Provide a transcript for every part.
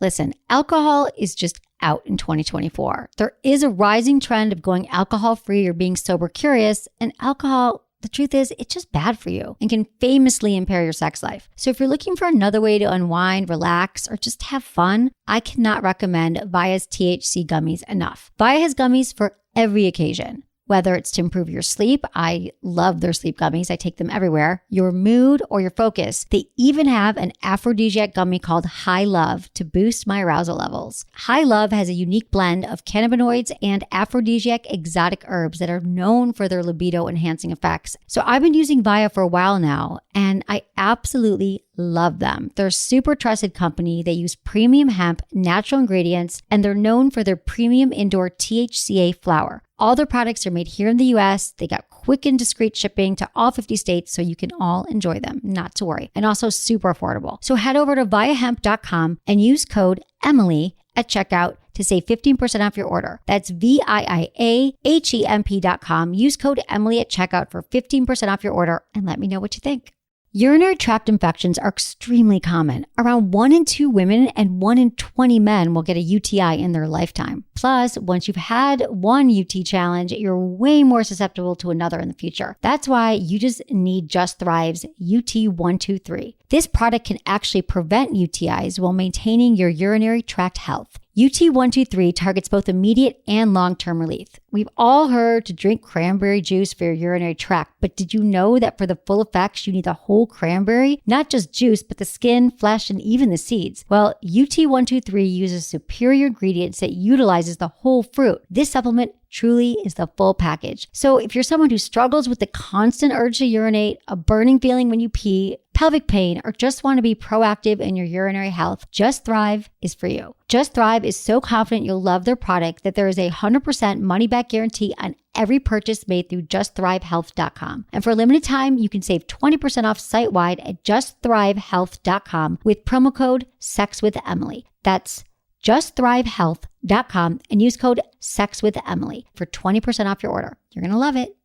Listen, alcohol is just out in 2024. There is a rising trend of going alcohol-free or being sober curious, and alcohol, the truth is, it's just bad for you and can famously impair your sex life. So if you're looking for another way to unwind, relax, or just have fun, I cannot recommend Via's THC gummies enough. Via has gummies for every occasion. Whether it's to improve your sleep, I love their sleep gummies. I take them everywhere. Your mood or your focus. They even have an aphrodisiac gummy called High Love to boost my arousal levels. High Love has a unique blend of cannabinoids and aphrodisiac exotic herbs that are known for their libido enhancing effects. So I've been using Via for a while now, and I absolutely love them. They're a super trusted company. They use premium hemp, natural ingredients, and they're known for their premium indoor THCA flower. All their products are made here in the US. They got quick and discreet shipping to all 50 states, so you can all enjoy them, not to worry. And also super affordable. So head over to viahemp.com and use code Emily at checkout to save 15% off your order. That's VIIAHEMP.com. Use code Emily at checkout for 15% off your order and let me know what you think. Urinary tract infections are extremely common. Around 1 in 2 women and 1 in 20 men will get a UTI in their lifetime. Plus, once you've had one UT challenge, you're way more susceptible to another in the future. That's why you just need Just Thrive's UT123. This product can actually prevent UTIs while maintaining your urinary tract health. UT123 targets both immediate and long-term relief. We've all heard to drink cranberry juice for your urinary tract, but did you know that for the full effects, you need the whole cranberry? Not just juice, but the skin, flesh, and even the seeds. Well, UT123 uses superior ingredients that utilizes the whole fruit. This supplement truly is the full package. So if you're someone who struggles with the constant urge to urinate, a burning feeling when you pee, pelvic pain, or just want to be proactive in your urinary health, Just Thrive is for you. Just Thrive is so confident you'll love their product that there is a 100% money-back guarantee on every purchase made through justthrivehealth.com. And for a limited time, you can save 20% off site-wide at justthrivehealth.com with promo code SEXWithEmily. That's justthrivehealth.com and use code SEXWithEmily for 20% off your order. You're going to love it.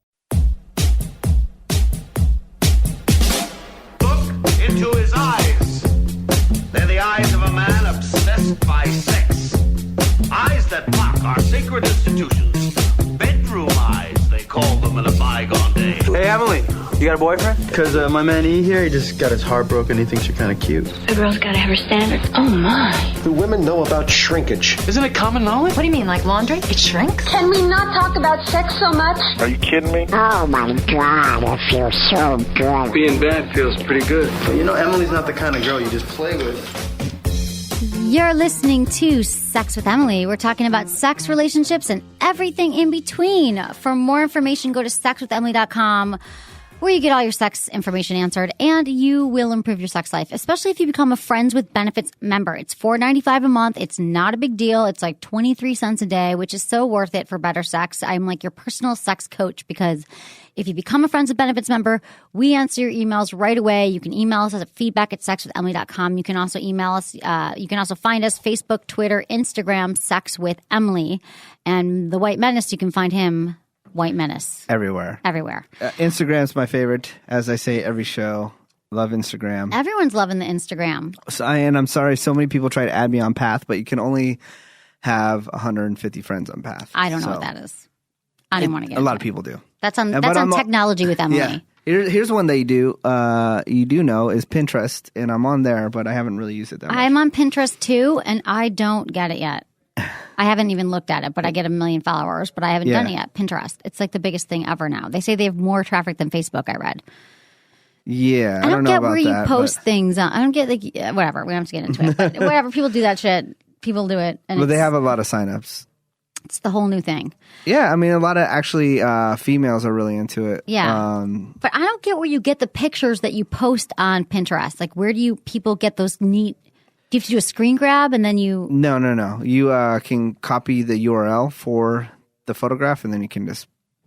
Look into his eyes. They're the eyes of a man obsessed by sex. Eyes that mock our sacred institutions. Bedroom eyes, they call them in a bygone day. Hey, Emily, you got a boyfriend? Because my man E here, he just got his heart broken. He thinks you're kind of cute. A girl's got to have her standards. Oh, my. Do women know about shrinkage? Isn't it common knowledge? What do you mean, like laundry? It shrinks? Can we not talk about sex so much? Are you kidding me? Oh my God, it feels so good. Being bad feels pretty good. But you know, Emily's not the kind of girl you just play with. You're listening to Sex with Emily. We're talking about sex, relationships, and everything in between. For more information, go to sexwithemily.com, where you get all your sex information answered, and you will improve your sex life, especially if you become a Friends with Benefits member. It's $4.95 a month. It's not a big deal. It's like 23 cents a day, which is so worth it for better sex. I'm like your personal sex coach, because if you become a Friends with Benefits member, we answer your emails right away. You can email us at feedback@sexwithemily.com. You can also email us. You can also find us Facebook, Twitter, Instagram, Sex with Emily. And the White Menace, you can find him, White Menace. Everywhere. Instagram's my favorite, as I say every show. Love Instagram. Everyone's loving the Instagram. And I'm sorry, so many people try to add me on Path, but you can only have 150 friends on Path. I don't know what that is. I didn't want to get a lot of people do. That's on Technology with Emily. Yeah. Here's one that you do know is Pinterest, and I'm on there, but I haven't really used it that much. I'm on Pinterest too, and I don't get it yet. I haven't even looked at it, but I get 1 million followers, but I haven't done it yet. Pinterest. It's like the biggest thing ever now. They say they have more traffic than Facebook, I read. Yeah, I don't know get about where you that, post things on. I don't get, like, whatever. We don't have to get into it. But whatever. People do that shit. People do it. But they have a lot of signups. It's the whole new thing. Yeah, I mean, a lot of actually females are really into it. Yeah. But I don't get where you get the pictures that you post on Pinterest. Like, where do people get those neat... Do you have to do a screen grab and then you... No. You can copy the URL for the photograph, and then you can just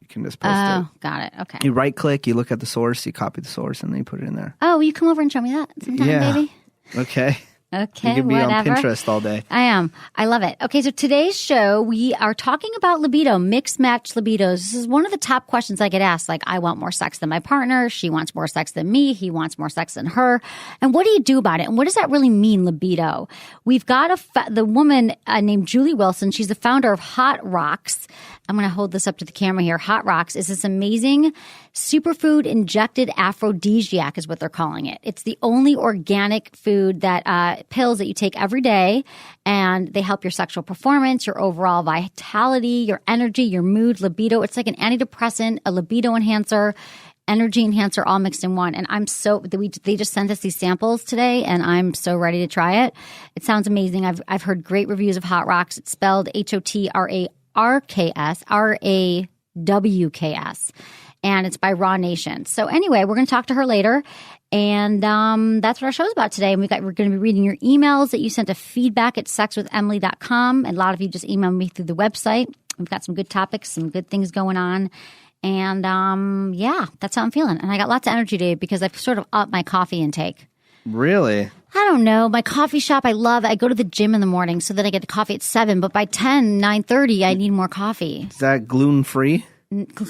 post it. Oh, got it. Okay. You right click, you look at the source, you copy the source, and then you put it in there. Oh, will you come over and show me that sometime, baby? Okay. Okay, You could be whatever. on Pinterest all day. I am. I love it. Okay, so today's show, we are talking about libido, mixed match libidos. This is one of the top questions I get asked. Like, I want more sex than my partner. She wants more sex than me. He wants more sex than her. And what do you do about it? And what does that really mean, libido? We've got the woman named Julie Wilson. She's the founder of Hot Rocks. I'm going to hold this up to the camera here. Hot Rocks is this amazing superfood injected aphrodisiac is what they're calling it. It's the only organic food that pills that you take every day, and they help your sexual performance, your overall vitality, your energy, your mood, libido. It's like an antidepressant, a libido enhancer, energy enhancer, all mixed in one. And they just sent us these samples today, and I'm so ready to try it. It sounds amazing. I've heard great reviews of Hot Rocks. It's spelled HOTRARKS, and it's by Raw Nation. So anyway, we're going to talk to her later. And that's what our show's about today. And we're going to be reading your emails that you sent to feedback@sexwithemily.com. And a lot of you just emailed me through the website. We've got some good topics, some good things going on. And yeah, that's how I'm feeling. And I got lots of energy today because I've sort of upped my coffee intake. Really? I don't know. My coffee shop, I go to the gym in the morning so that I get the coffee at 7. But by 9:30, I need more coffee. Is that gluten-free?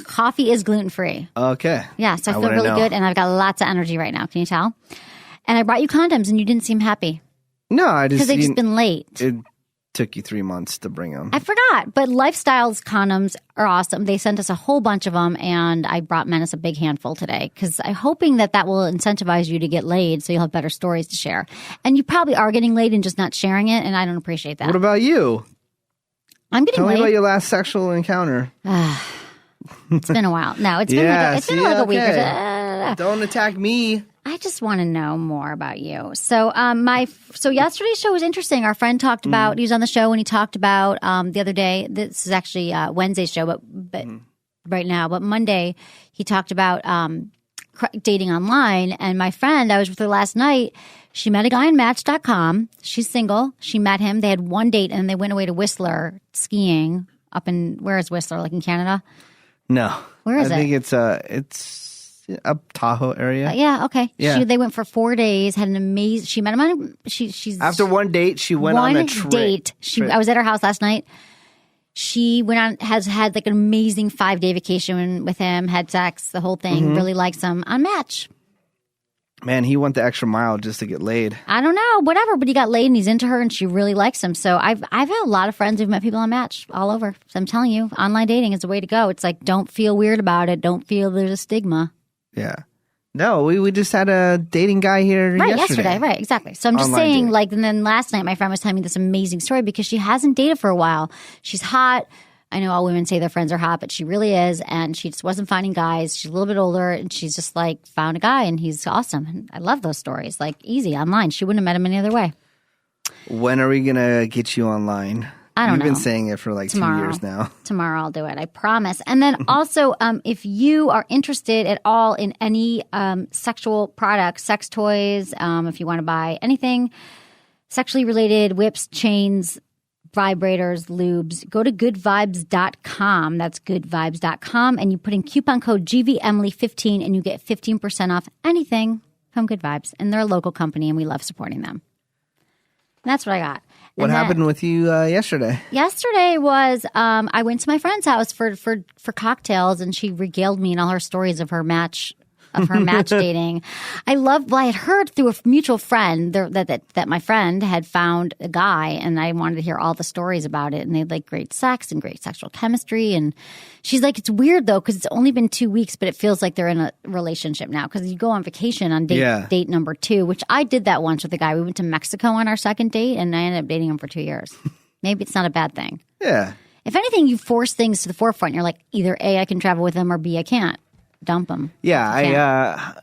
Coffee is gluten-free. Okay. Yeah, so I feel really good, and I've got lots of energy right now. Can you tell? And I brought you condoms, and you didn't seem happy. No, I just... Because they've just been late. It took you 3 months to bring them. I forgot, but Lifestyle's condoms are awesome. They sent us a whole bunch of them, and I brought Menace a big handful today because I'm hoping that will incentivize you to get laid so you'll have better stories to share. And you probably are getting laid and just not sharing it, and I don't appreciate that. What about you? I'm getting Tell laid. me about your last sexual encounter. It's been a while. No, it's been like a week or so. Don't attack me. I just want to know more about you. So, yesterday's show was interesting. Our friend talked about. He was on the show and he talked about the other day. This is actually Wednesday's show, but right now. But Monday, he talked about dating online. And my friend, I was with her last night. She met a guy on Match.com. She's single. She met him. They had one date, and they went away to Whistler skiing up in where is Whistler? Like in Canada? No. Where is it? I think it's up Tahoe area. Yeah, okay. Yeah. They went for 4 days, had an amazing... She met him on... She's After one date, she went on a trip. I was at her house last night. She has had like an amazing 5-day vacation with him, had sex, the whole thing, really likes him on Match. Man, he went the extra mile just to get laid. I don't know, whatever, but he got laid and he's into her and she really likes him. So I've had a lot of friends who've met people on Match all over. So I'm telling you, online dating is the way to go. It's like, don't feel weird about it. Don't feel there's a stigma. Yeah. No, we just had a dating guy here yesterday. Right, exactly. So I'm just saying, like, and then last night my friend was telling me this amazing story because she hasn't dated for a while. She's hot. I know all women say their friends are hot, but she really is. And she just wasn't finding guys. She's a little bit older and she's just like found a guy and he's awesome. And I love those stories. Like easy online. She wouldn't have met him any other way. When are we going to get you online? I don't know. You've been saying it for like Tomorrow. 2 years now. Tomorrow I'll do it. I promise. And then also, if you are interested at all in any sexual products, sex toys, if you want to buy anything sexually related, whips, chains, vibrators, lubes, go to goodvibes.com. That's goodvibes.com. And you put in coupon code GVEmily15 and you get 15% off anything from Good Vibes. And they're a local company and we love supporting them. And that's what I got. What happened with you yesterday? Yesterday was I went to my friend's house for cocktails and she regaled me in all her stories of her match dating. I had heard through a mutual friend that my friend had found a guy and I wanted to hear all the stories about it. And they had like great sex and great sexual chemistry. And she's like, it's weird though, because it's only been 2 weeks, but it feels like they're in a relationship now. Because you go on vacation on date number 2, which I did that once with a guy. We went to Mexico on our second date and I ended up dating him for 2 years. Maybe it's not a bad thing. Yeah. If anything, you force things to the forefront. You're like, either A, I can travel with him or B, I can't. Dump them. Yeah,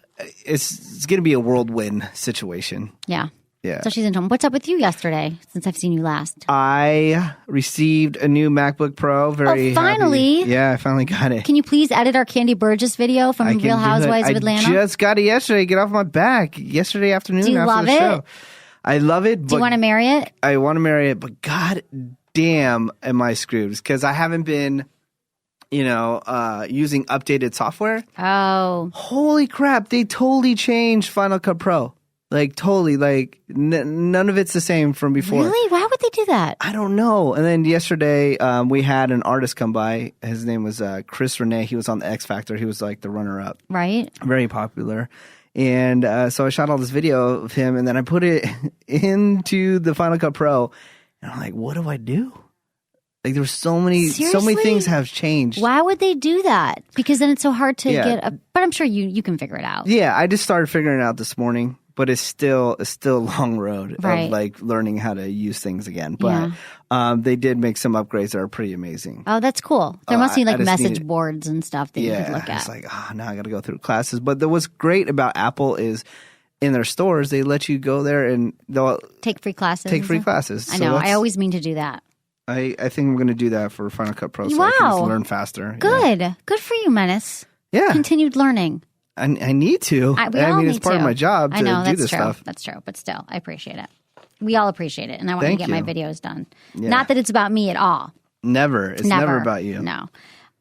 it's going to be a whirlwind situation. Yeah. Yeah. So she's into him. What's up with you yesterday since I've seen you last? I received a new MacBook Pro. Very finally. happy. Yeah, I finally got it. Can you please edit our Candy Burgess video from Real Housewives of Atlanta? I just got it yesterday. Get off my back. Yesterday afternoon Do you after love the it? show. I love it. Do you want to marry it? I want to marry it, but god damn am I screwed because I haven't been using updated software. Oh. Holy crap, they totally changed Final Cut Pro. Like totally, like none of it's the same from before. Really? Why would they do that? I don't know. And then yesterday, we had an artist come by. His name was Chris Renee. He was on the X Factor. He was like the runner-up. Right. Very popular. And so I shot all this video of him, and then I put it into the Final Cut Pro. And I'm like, what do I do? Like there were so many things have changed. Why would they do that? Because then it's so hard to get. But I'm sure you can figure it out. Yeah, I just started figuring it out this morning. But it's still a long road of like learning how to use things again. But they did make some upgrades that are pretty amazing. Oh, that's cool. There must be like message boards and stuff that you could look at. It's like, now I got to go through classes. But what's great about Apple is in their stores, they let you go there and they'll take free classes. I know. I always mean to do that. I think I'm going to do that for Final Cut Pro so I can just learn faster. Good. Yeah. Good for you, Menace. Yeah. Continued learning. I need to. I mean, it's part of my job to do this stuff. That's true. But still, I appreciate it. We all appreciate it. And I want to get my videos done. Yeah. Not that it's about me at all. Never. It's never about you. No.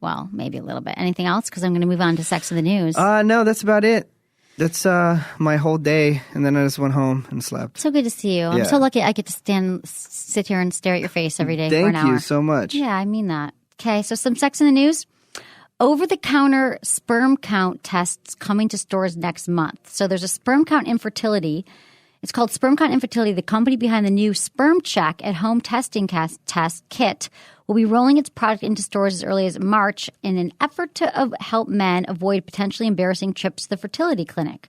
Well, maybe a little bit. Anything else? Because I'm going to move on to Sex in the News. No, that's about it. That's my whole day. And then I just went home and slept. So good to see you. I'm so lucky I get to sit here and stare at your face every day for an hour. Thank you so much. Yeah, I mean that. Okay, so some Sex in the News. Over-the-counter sperm count tests coming to stores next month. So there's a sperm count infertility. It's called Sperm Count Infertility. The company behind the new Sperm Check at-home testing test kit will be rolling its product into stores as early as March in an effort to help men avoid potentially embarrassing trips to the fertility clinic.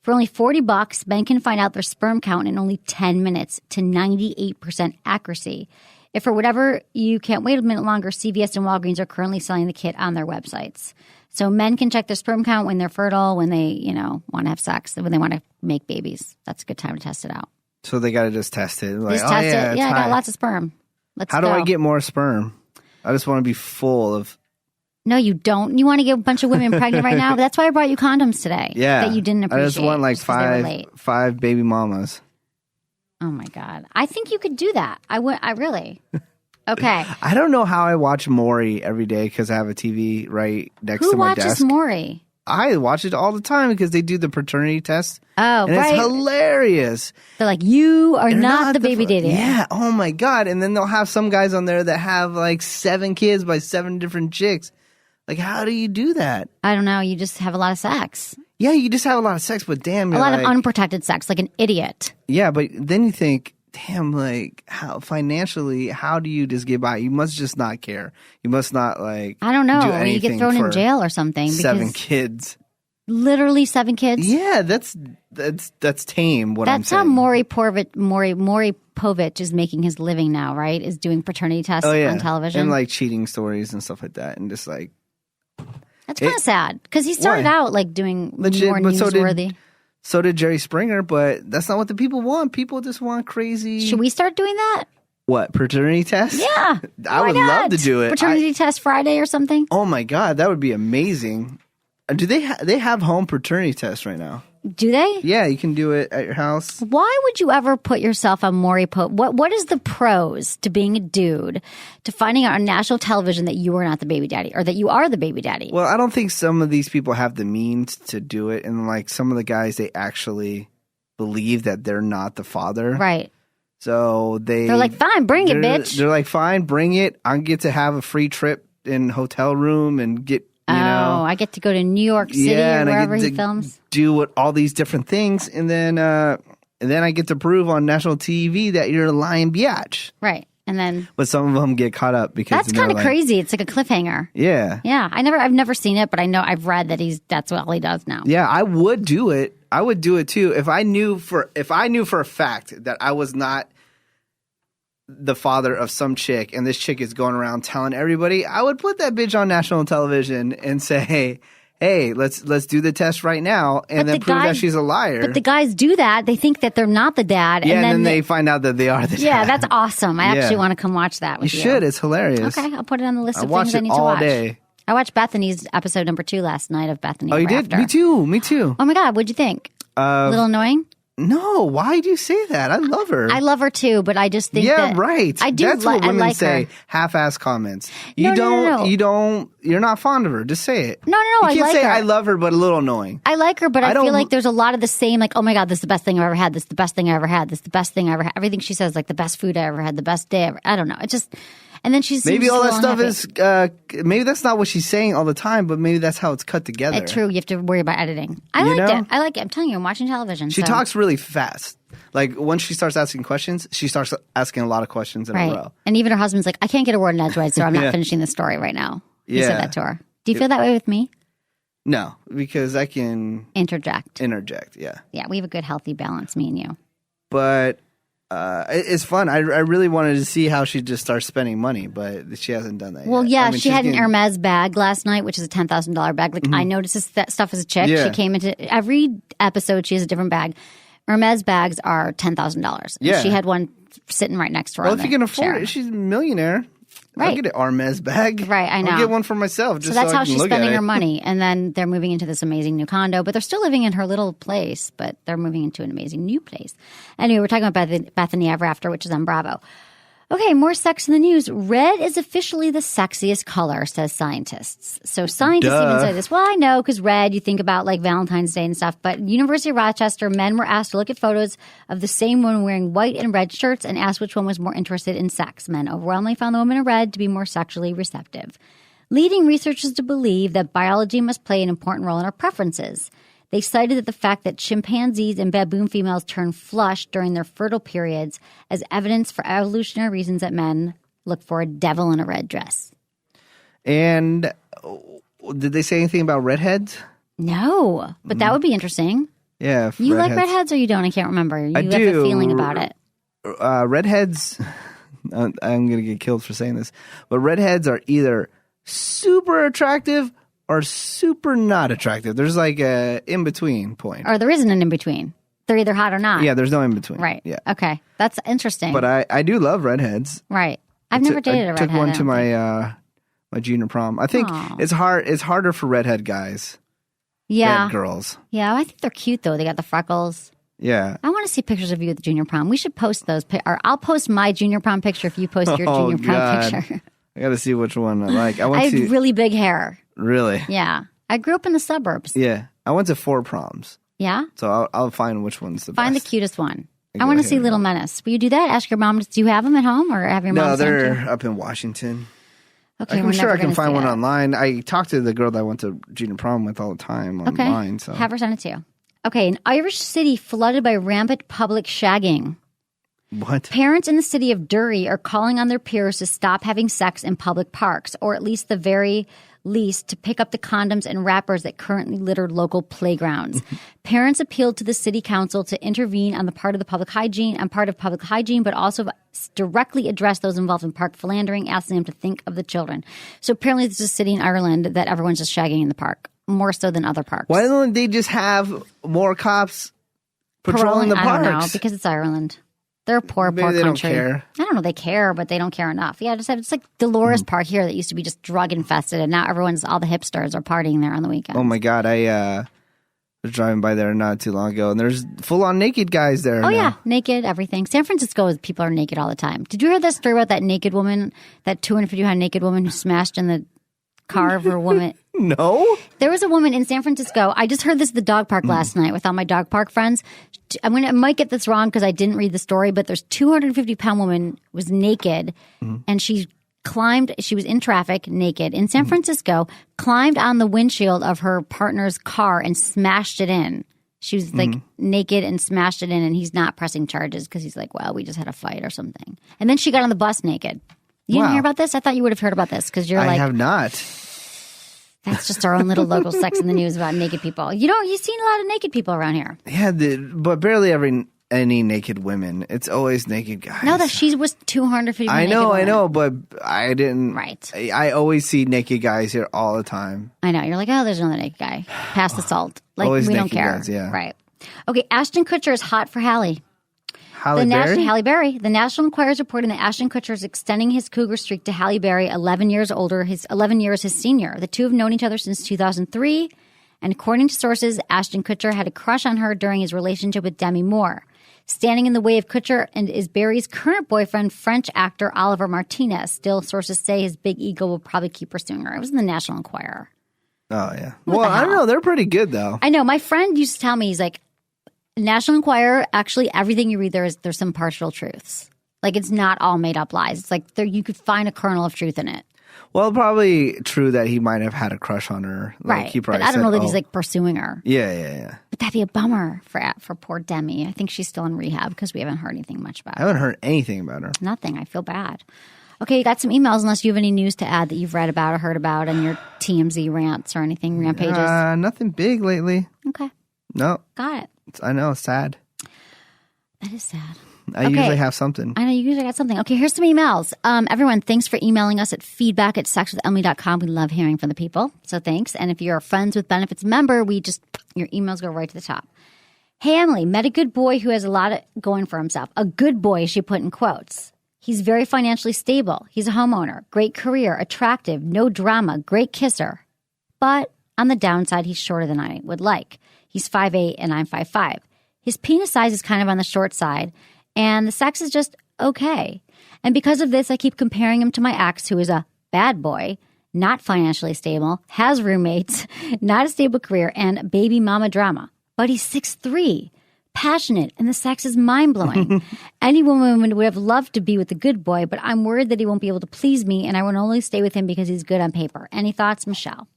For only $40, men can find out their sperm count in only 10 minutes to 98% accuracy. If for whatever you can't wait a minute longer, CVS and Walgreens are currently selling the kit on their websites. So men can check their sperm count when they're fertile, when they, want to have sex, when they want to make babies. That's a good time to test it out. So they got to just test it. Like, just test it. Yeah, I got lots of sperm. How do I get more sperm? I just want to be full of. No, you don't. You want to get a bunch of women pregnant right now? That's why I brought you condoms today. Yeah. That you didn't appreciate. I just want like five baby mamas. Oh my God. I think you could do that. I really. Okay. I don't know how I watch Maury every day because I have a TV right next to my desk. Who watches Maury? I watch it all the time because they do the paternity test. Oh, and right. It's hilarious. They're like, you are not the baby daddy. Yeah. Oh my God. And then they'll have some guys on there that have like 7 kids by 7 different chicks. Like, how do you do that? I don't know. You just have a lot of sex. Yeah, you just have a lot of sex, but damn, a lot of unprotected sex, like an idiot. Yeah, but then you think, damn, like how financially, how do you just get by? You must just not care. You must not like. I don't know. You get thrown in jail or something. 7 kids. Literally 7 kids. Yeah, that's tame. That's how Maury Povich is making his living now, right? Is doing paternity tests on television and like cheating stories and stuff like that, and just like. That's kind of sad because he started out like doing more newsworthy. So did Jerry Springer, but that's not what the people want. People just want crazy. Should we start doing that? What, paternity test? Yeah. I would love to do it. Paternity test Friday or something? Oh my God, that would be amazing. Do they have home paternity tests right now? Do they? Yeah, you can do it at your house. Why would you ever put yourself on Maury Povich? What is the pros to being a dude, to finding out on national television that you are not the baby daddy or that you are the baby daddy? Well, I don't think some of these people have the means to do it. And like some of the guys, they actually believe that they're not the father. Right. So they're like, fine, bring it, bitch. They're like, fine, bring it. I get to have a free trip in hotel room and get, you know. I get to go to New York City or wherever he films. Do all these different things. And then I get to prove on national TV that you're a lying biatch. Right. And then. But some of them get caught up because. That's kind of crazy. It's like a cliffhanger. Yeah. Yeah. I've never seen it, but I've read that that's what all he does now. Yeah. I would do it. I would do it too. If I knew for a fact that I was not the father of some chick and this chick is going around telling everybody, I would put that bitch on national television and say, hey, let's do the test right now and then prove that she's a liar. But the guys do that. They think that they're not the dad. Yeah, and then they find out that they are the dad. Yeah, that's awesome. I actually want to come watch that with you. You should. It's hilarious. Okay, I'll put it on the list of things I need to watch. Day. I watched Bethany's episode number 2 last night of Bethany. Oh, you did? Me too. Oh my God, what'd you think? A little annoying? No, why do you say that? I love her. I love her too, but I just think right. I do. That's what women like say. Her. Half-ass comments. No. You're not fond of her. Just say it. No. You can't I like say her. I love her, but a little annoying. I like her, but I feel like there's a lot of the same. Like, oh my god, this is the best thing I've ever had. This is the best thing I ever had. This is the best thing I ever had. Everything she says, like the best food I ever had, the best day ever. I don't know. It just. And then she's maybe all that stuff is maybe that's not what she's saying all the time, but maybe that's how it's cut together. True, you have to worry about editing. I like it. I'm telling you, I'm watching television. She talks really fast. Like once she starts asking questions, she starts asking a lot of questions in a row. And even her husband's like, I can't get a word in edgewise, so I'm not finishing the story right now. He said that to her. Do you feel that way with me? No, because I can interject. Yeah. Yeah, we have a good healthy balance, me and you. But it's fun. I really wanted to see how she just starts spending money, but she hasn't done that yet. Well, yeah, she had an Hermes bag last night, which is a $10,000 bag. Like I noticed that stuff as a chick. Yeah. She came into every episode. She has a different bag. Hermes bags are $10,000. Yeah. She had one sitting right next to her. Well, if you can afford it, she's a millionaire. Right. I'll get an Hermes bag. Right, I know. I'll get one for myself. Just so that's how I can she's look spending at her it. money. And then they're moving into this amazing new condo, but they're still living in her little place, but they're moving into an amazing new place. Anyway, we're talking about Bethany Ever After, which is on Bravo. Okay, more sex in the news. Red is officially the sexiest color, says scientists. So scientists even say this. Well, I know, because red, you think about like Valentine's Day and stuff. But University of Rochester, men were asked to look at photos of the same woman wearing white and red shirts and asked which one was more interested in sex. Men overwhelmingly found the woman in red to be more sexually receptive, leading researchers to believe that biology must play an important role in our preferences. They cited the fact that chimpanzees and baboon females turn flush during their fertile periods as evidence for evolutionary reasons that men look for a devil in a red dress. And did they say anything about redheads? No, but that would be interesting. Yeah. You like redheads or you don't? I can't remember. You have do. a feeling about it. Redheads, I'm going to get killed for saying this, but redheads are either super attractive or super not attractive. There's like a in-between point. Or there isn't an in-between. They're either hot or not. Yeah, there's no in-between. Right. Yeah. Okay. That's interesting. But I do love redheads. Right. I've never dated a redhead. I took one to my junior prom. I think it's harder for redhead guys than girls. Yeah, I think they're cute though. They got the freckles. Yeah. I want to see pictures of you at the junior prom. We should post those. Or I'll post my junior prom picture if you post your junior prom picture. I got to see which one I like. I have really big hair. Really? Yeah. I grew up in the suburbs. Yeah. I went to 4 proms. Yeah? So I'll find which one's the best. Find the cutest one. I want to see Little Menace. Will you do that? Ask your mom. Do you have them at home or have your mom No, send they're you? up in Washington. Okay, I'm sure I can find one online. I talk to the girl that I went to junior prom with all the time online. So have her send it to you. Okay, an Irish city flooded by rampant public shagging. What? Parents in the city of Derry are calling on their peers to stop having sex in public parks, or at least the very least to pick up the condoms and wrappers that currently litter local playgrounds. Parents appealed to the city council to intervene on the part of public hygiene, but also directly address those involved in park philandering, asking them to think of the children. So apparently there's a city in Ireland that everyone's just shagging in the park, more so than other parks. Why don't they just have more cops patrolling the parks? I don't know, because it's Ireland. They're a poor Maybe they country. Don't care. I don't know. They care, but they don't care enough. Yeah, it's like Dolores Park here that used to be just drug infested, and now all the hipsters are partying there on the weekends. Oh my God, I was driving by there not too long ago, and there's full on naked guys there. Oh yeah, naked everything. San Francisco, people are naked all the time. Did you hear that story about that naked woman, that 250-pound naked woman who smashed in the car of her woman? No. There was a woman in San Francisco. I just heard this at the dog park last night with all my dog park friends. I might get this wrong because I didn't read the story, but there's 250-pound woman was naked and she was in traffic naked in San Francisco, climbed on the windshield of her partner's car and smashed it in. She was like naked and smashed it in, and he's not pressing charges because he's like, well, we just had a fight or something. And then she got on the bus naked. You didn't hear about this? I thought you would have heard about this because I have not. That's just our own little local sex in the news about naked people. You've seen a lot of naked people around here. Yeah, but barely any naked women. It's always naked guys. No, she was 250. I know, but I didn't. Right. I always see naked guys here all the time. I know. You're like, oh, there's another naked guy. Pass the salt. Like, always we don't care. Guys, yeah. Right. Okay, Ashton Kutcher is hot for Halle. Halle Berry? The National Enquirer is reporting that Ashton Kutcher is extending his cougar streak to Halle Berry, 11 years older, 11 years his senior. The two have known each other since 2003, And according to sources, Ashton Kutcher had a crush on her during his relationship with Demi Moore. Standing in the way of Kutcher and is Barry's current boyfriend, French actor Oliver Martinez. Still, sources say his big ego will probably keep pursuing her. It was in the National Enquirer. Oh, yeah. Well, I don't know. They're pretty good, though. I know. My friend used to tell me, he's like, National Enquirer, actually, everything you read there's some partial truths. Like, it's not all made up lies. It's like you could find a kernel of truth in it. Well, probably true that he might have had a crush on her. Like, right. But I don't know that he's like pursuing her. Yeah. But that'd be a bummer for poor Demi. I think she's still in rehab because we haven't heard anything much about her. I haven't heard anything about her. Nothing. I feel bad. Okay, you got some emails unless you have any news to add that you've read about or heard about in your TMZ rants or anything, rampages. Nothing big lately. Okay. No. Got it. I know. It's sad. That is sad. I usually have something. I know you usually got something. Okay, here's some emails. Everyone, thanks for emailing us at feedback@sexwithemily.com. We love hearing from the people, so thanks. And if you're a Friends with Benefits member, your emails go right to the top. Hey, Emily, met a good boy who has a lot going for himself. A good boy, she put in quotes. He's very financially stable. He's a homeowner. Great career. Attractive. No drama. Great kisser. But on the downside, he's shorter than I would like. He's 5'8" and I'm 5'5". His penis size is kind of on the short side. And the sex is just okay. And because of this, I keep comparing him to my ex, who is a bad boy, not financially stable, has roommates, not a stable career, and baby mama drama. But he's 6'3", passionate, and the sex is mind-blowing. Any woman would have loved to be with the good boy, but I'm worried that he won't be able to please me, and I will only stay with him because he's good on paper. Any thoughts, Michelle?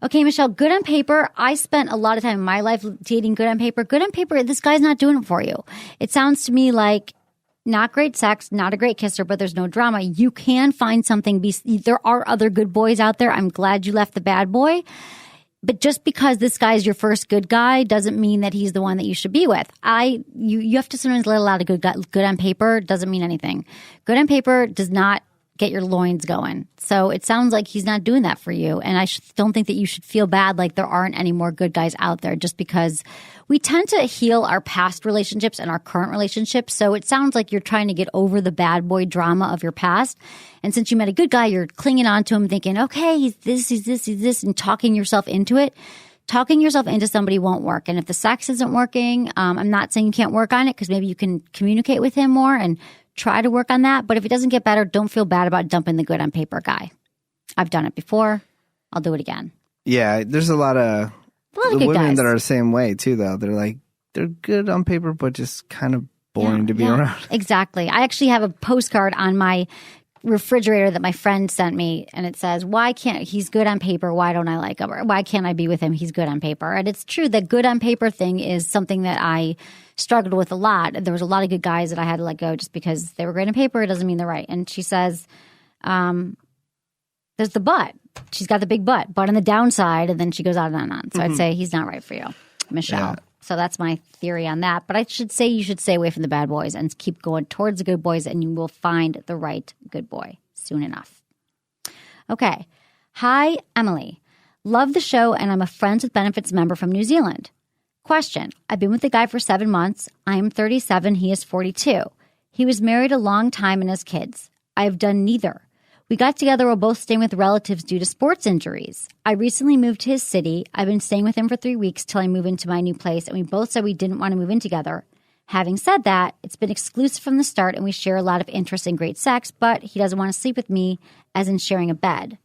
Okay, Michelle, good on paper. I spent a lot of time in my life dating good on paper. Good on paper, this guy's not doing it for you. It sounds to me like not great sex, not a great kisser, but there's no drama. You can find something. There are other good boys out there. I'm glad you left the bad boy. But just because this guy is your first good guy doesn't mean that he's the one that you should be with. You have to sometimes let a lot of good on paper. Doesn't mean anything. Good on paper does not get your loins going. So it sounds like he's not doing that for you. And I don't think that you should feel bad like there aren't any more good guys out there, just because we tend to heal our past relationships and our current relationships. So it sounds like you're trying to get over the bad boy drama of your past. And since you met a good guy, you're clinging on to him thinking, okay, he's this, and talking yourself into it. Talking yourself into somebody won't work. And if the sex isn't working, I'm not saying you can't work on it, because maybe you can communicate with him more and try to work on that. But if it doesn't get better, don't feel bad about dumping the good on paper guy. I've done it before. I'll do it again. Yeah, there's a lot of good women guys that are the same way too, though. They're good on paper, but just kind of boring to be around. Exactly. I actually have a postcard on my refrigerator that my friend sent me, and it says, he's good on paper, why don't I like him? Or why can't I be with him? He's good on paper. And it's true, the good on paper thing is something that I struggled with a lot. There was a lot of good guys that I had to let go just because they were great on paper. It doesn't mean they're right. And she says, there's the butt. She's got the big butt on the downside, and then she goes on and on. So I'd say he's not right for you, Michelle. Yeah. So that's my theory on that. But I should say you should stay away from the bad boys and keep going towards the good boys, and you will find the right good boy soon enough. Okay. Hi, Emily. Love the show, and I'm a Friends with Benefits member from New Zealand. Question. I've been with the guy for 7 months. I am 37. He is 42. He was married a long time and has kids. I have done neither. We got together while both staying with relatives due to sports injuries. I recently moved to his city. I've been staying with him for 3 weeks till I move into my new place, and we both said we didn't want to move in together. Having said that, it's been exclusive from the start, and we share a lot of interest in great sex, but he doesn't want to sleep with me, as in sharing a bed.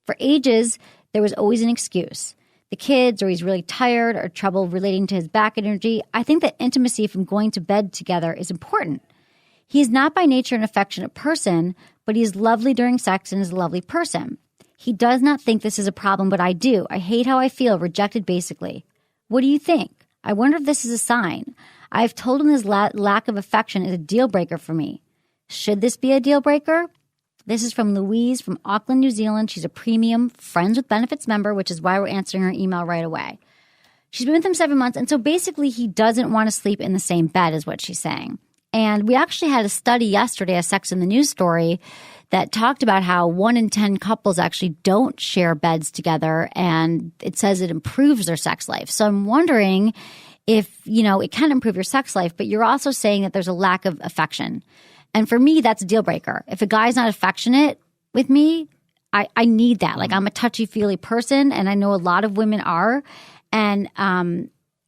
For ages, there was always an excuse. The kids, or he's really tired, or trouble relating to his back energy. I think that intimacy from going to bed together is important. He is not by nature an affectionate person, but he is lovely during sex and is a lovely person. He does not think this is a problem, but I do. I hate how I feel, rejected basically. What do you think? I wonder if this is a sign. I have told him his lack of affection is a deal breaker for me. Should this be a deal breaker? This is from Louise from Auckland, New Zealand. She's a premium Friends with Benefits member, which is why we're answering her email right away. She's been with him 7 months, and so basically he doesn't want to sleep in the same bed is what she's saying. And we actually had a study yesterday, a Sex in the News story, that talked about how 1 in 10 couples actually don't share beds together, and it says it improves their sex life. So I'm wondering if, it can improve your sex life, but you're also saying that there's a lack of affection. And for me, that's a deal breaker. If a guy's not affectionate with me, I need that. Like, I'm a touchy-feely person, and I know a lot of women are. And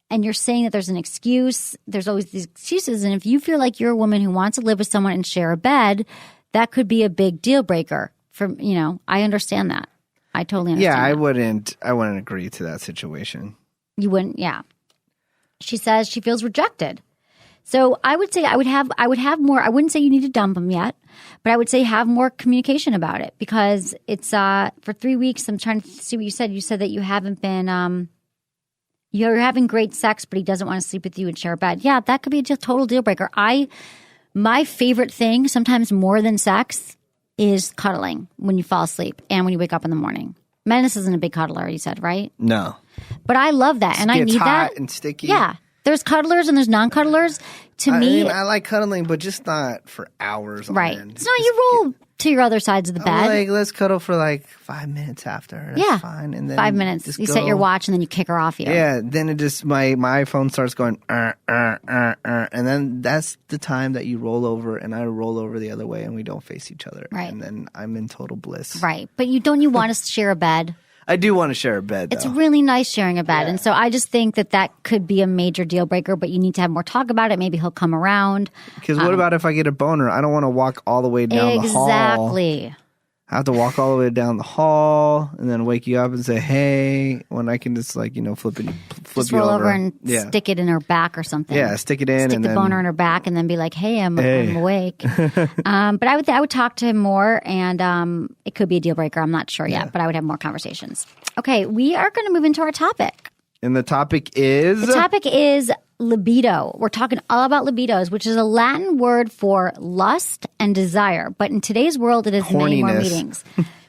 you're saying that there's an excuse. There's always these excuses. And if you feel like you're a woman who wants to live with someone and share a bed, that could be a big deal breaker. I understand that. I totally understand. Yeah, I wouldn't agree to that situation. You wouldn't, yeah. She says she feels rejected. So I would say I would have more. I wouldn't say you need to dump him yet, but I would say have more communication about it, because it's for 3 weeks. I'm trying to see what you said. You said that you haven't been you're having great sex, but he doesn't want to sleep with you and share a bed. Yeah, that could be a total deal breaker. My favorite thing, sometimes more than sex, is cuddling when you fall asleep and when you wake up in the morning. Menace isn't a big cuddler, you said, right? No. But I love that, and I need that. Hot and sticky. Yeah. There's cuddlers and there's non-cuddlers. To me, I like cuddling, but just not for hours on right. end. So you roll to your other sides of the bed. Like, let's cuddle for like 5 minutes after. That's fine. And then 5 minutes. You set your watch and then you kick her off you. Yeah. Then it just my iPhone starts going and then that's the time that you roll over and I roll over the other way and we don't face each other. Right. And then I'm in total bliss. Right. But you want to share a bed? I do want to share a bed, though. It's really nice sharing a bed. Yeah. And so I just think that could be a major deal breaker, but you need to have more talk about it. Maybe he'll come around. Because what about if I get a boner? I don't want to walk all the way down the hall. Exactly. I have to walk all the way down the hall and then wake you up and say, hey, when I can just flip just you roll over and stick it in her back or something. Yeah, stick it in. Stick and the then boner in her back and then be like, hey, I'm awake. But I would talk to him more, and it could be a deal breaker. I'm not sure yet, but I would have more conversations. Okay, we are going to move into our topic. And the topic is? The topic is libido. We're talking all about libidos, which is a Latin word for lust and desire. But in today's world, it has many more meanings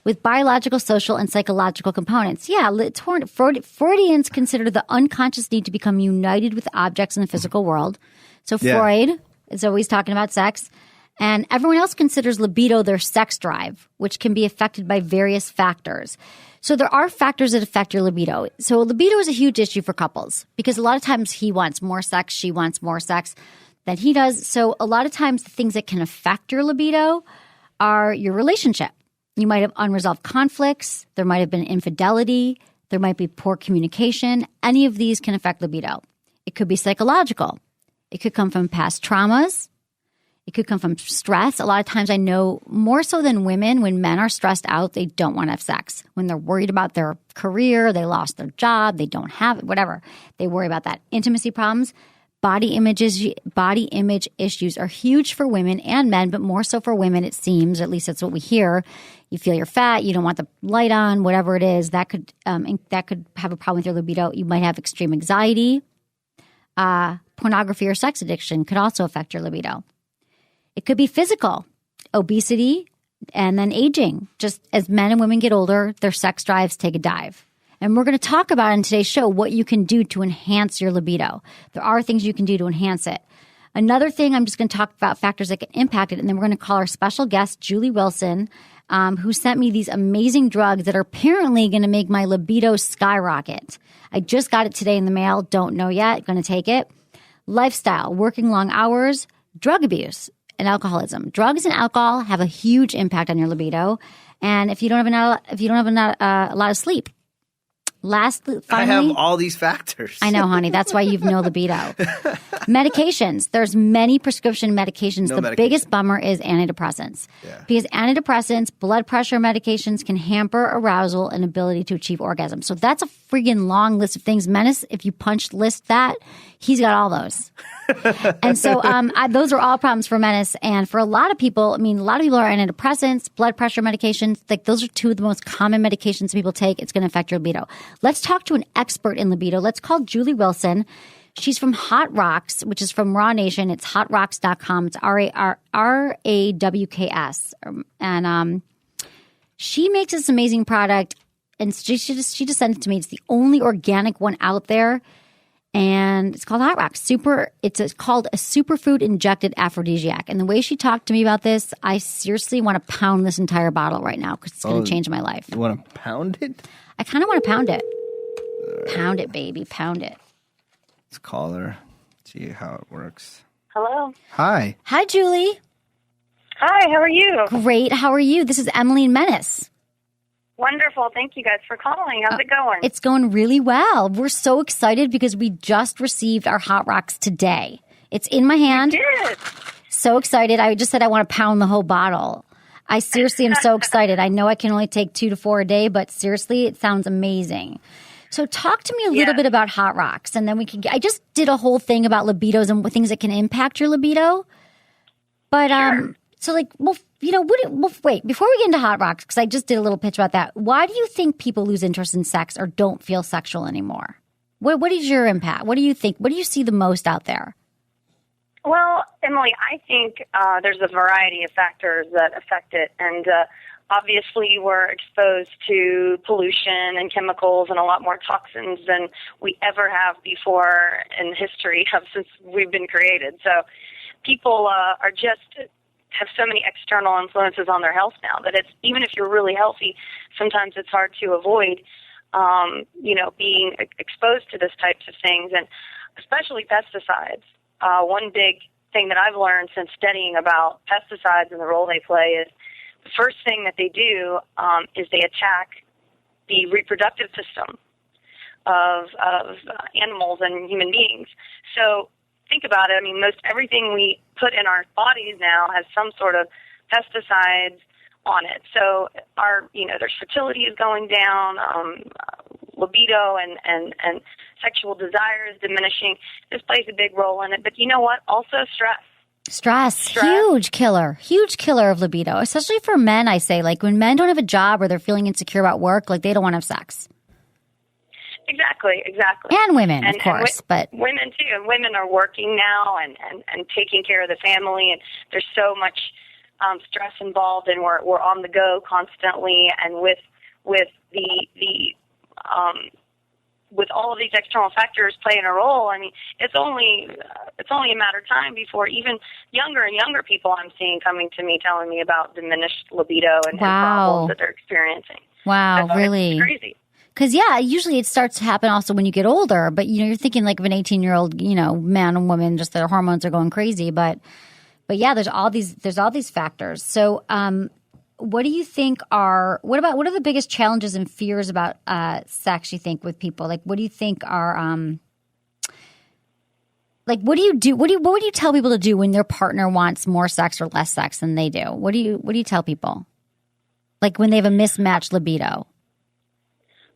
with biological, social, and psychological components. Yeah, Freudians consider the unconscious need to become united with objects in the physical world. So Freud is always talking about sex. And everyone else considers libido their sex drive, which can be affected by various factors. So there are factors that affect your libido. So libido is a huge issue for couples because a lot of times he wants more sex, she wants more sex than he does. So a lot of times the things that can affect your libido are your relationship. You might have unresolved conflicts. There might have been infidelity. There might be poor communication. Any of these can affect libido. It could be psychological. It could come from past traumas. It could come from stress. A lot of times I know more so than women, when men are stressed out, they don't want to have sex. When they're worried about their career, they lost their job, they don't have it, whatever. They worry about that. Intimacy problems, body image issues are huge for women and men, but more so for women, it seems. At least that's what we hear. You feel you're fat, you don't want the light on, whatever it is. That could have a problem with your libido. You might have extreme anxiety. Pornography or sex addiction could also affect your libido. It could be physical, obesity, and then aging. Just as men and women get older, their sex drives take a dive. And we're going to talk about in today's show what you can do to enhance your libido. There are things you can do to enhance it. Another thing, I'm just going to talk about factors that can impact it, and then we're going to call our special guest, Julie Wilson, who sent me these amazing drugs that are apparently going to make my libido skyrocket. I just got it today in the mail. Don't know yet. Going to take it. Lifestyle, working long hours, drug abuse, and alcoholism. Drugs and alcohol have a huge impact on your libido, and if you don't have a lot of sleep. Finally, I have all these factors. I know, honey. That's why you've no libido. Medications. There's many prescription medications. The biggest bummer is antidepressants. Yeah. Because antidepressants, blood pressure medications can hamper arousal and ability to achieve orgasm. So that's a friggin' long list of things. Menace, if you punch list that, he's got all those. And so those are all problems for Menace. And for a lot of people, a lot of people are antidepressants, blood pressure medications. Like, those are two of the most common medications people take. It's going to affect your libido. Let's talk to an expert in libido. Let's call Julie Wilson. She's from Hot Rocks, which is from Raw Nation. It's hotrocks.com. It's RAWKS. And she makes this amazing product. And she just sent it to me. It's the only organic one out there. And it's called Hot Rocks. It's called a superfood injected aphrodisiac. And the way she talked to me about this, I seriously want to pound this entire bottle right now because it's going to change my life. You want to pound it? I kind of want to pound it. Pound it, baby. Pound it. Let's call her. See how it works. Hello. Hi. Hi, Julie. Hi, how are you? Great. How are you? This is Emily and Menace. Wonderful. Thank you guys for calling. How's it going? It's going really well. We're so excited because we just received our Hot Rocks today. It's in my hand. You did. So excited. I just said I want to pound the whole bottle. I seriously am so excited. I know I can only take 2 to 4 a day, but seriously, it sounds amazing. So talk to me a little bit about Hot Rocks, and then we can I just did a whole thing about libidos and things that can impact your libido. But so like, wait, before we get into Hot Rocks, because I just did a little pitch about that. Why do you think people lose interest in sex or don't feel sexual anymore? What is your impact? What do you think? What do you see the most out there? Well, Emily, I think there's a variety of factors that affect it. And obviously we're exposed to pollution and chemicals and a lot more toxins than we ever have before in history since we've been created. So people are just have so many external influences on their health now that it's even if you're really healthy, sometimes it's hard to avoid, being exposed to this types of things, and especially pesticides. One big thing that I've learned since studying about pesticides and the role they play is the first thing that they do is they attack the reproductive system of animals and human beings. So think about it. I mean, most everything we put in our bodies now has some sort of pesticides on it. So their fertility is going down, libido and sexual desire is diminishing. This plays a big role in it. But you know what? Also stress. Huge killer of libido, especially for men. I say, like, when men don't have a job or they're feeling insecure about work, like, they don't want to have sex. Exactly. And women, of course, but women too. Women are working now and taking care of the family, and there's so much stress involved, and we're on the go constantly, and with all of these external factors playing a role, I mean, it's only a matter of time before even younger and younger people I'm seeing coming to me telling me about diminished libido and problems that they're experiencing. Wow, so really? It's crazy. Because, usually it starts to happen also when you get older. But, you're thinking like of an 18-year-old, man and woman, just their hormones are going crazy. But yeah, there's all these factors. So what do you think what are the biggest challenges and fears about sex, you think, with people? Like, what do you think are what do you do? What would you tell people to do when their partner wants more sex or less sex than they do? What do you tell people? Like when they have a mismatched libido?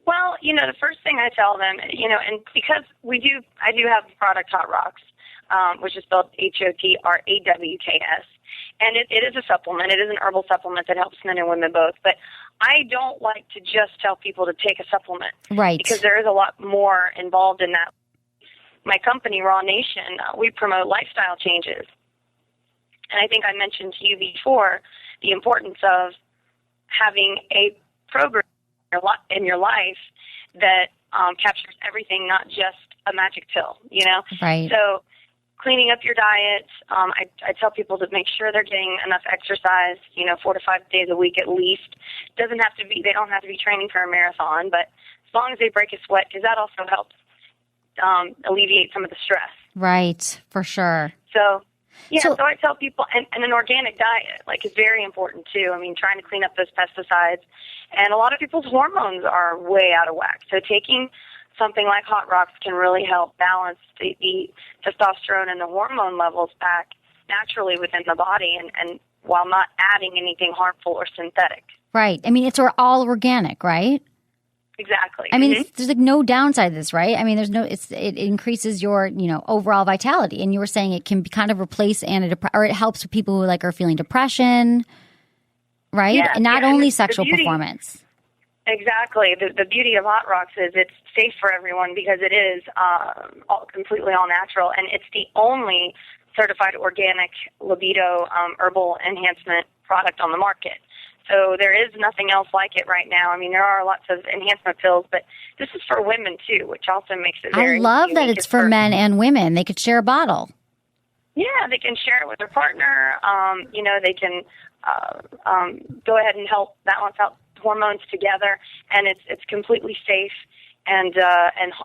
Well, the first thing I tell them, and because I do have the product Hot Rocks, which is spelled HOTRAWKS, and it is a supplement. It is an herbal supplement that helps men and women both. But I don't like to just tell people to take a supplement, right? Because there is a lot more involved in that. My company, Raw Nation, we promote lifestyle changes, and I think I mentioned to you before the importance of having a program in your life that captures everything, not just a magic pill, Right. So cleaning up your diet, I tell people to make sure they're getting enough exercise, 4 to 5 days a week at least. They don't have to be training for a marathon, but as long as they break a sweat, because that also helps alleviate some of the stress. Right, for sure. So I tell people, and an organic diet, is very important too. I mean, trying to clean up those pesticides. And a lot of people's hormones are way out of whack. So taking something like Hot Rocks can really help balance the testosterone and the hormone levels back naturally within the body, and while not adding anything harmful or synthetic. Right. I mean, it's all organic, right? Exactly. I mean, there's no downside to this, right? I mean, it increases your, overall vitality. And you were saying it can kind of replace or it helps with people who are feeling depression, right? Yeah, and not only sexual performance. Exactly. The beauty of Hot Rocks is it's safe for everyone because it is completely all natural, and it's the only certified organic libido herbal enhancement product on the market. So there is nothing else like it right now. I mean, there are lots of enhancement pills, but this is for women too, which also makes it very I love that it's for men and women. They could share a bottle. Yeah, they can share it with their partner. They can go ahead and help balance out hormones together, and it's completely safe and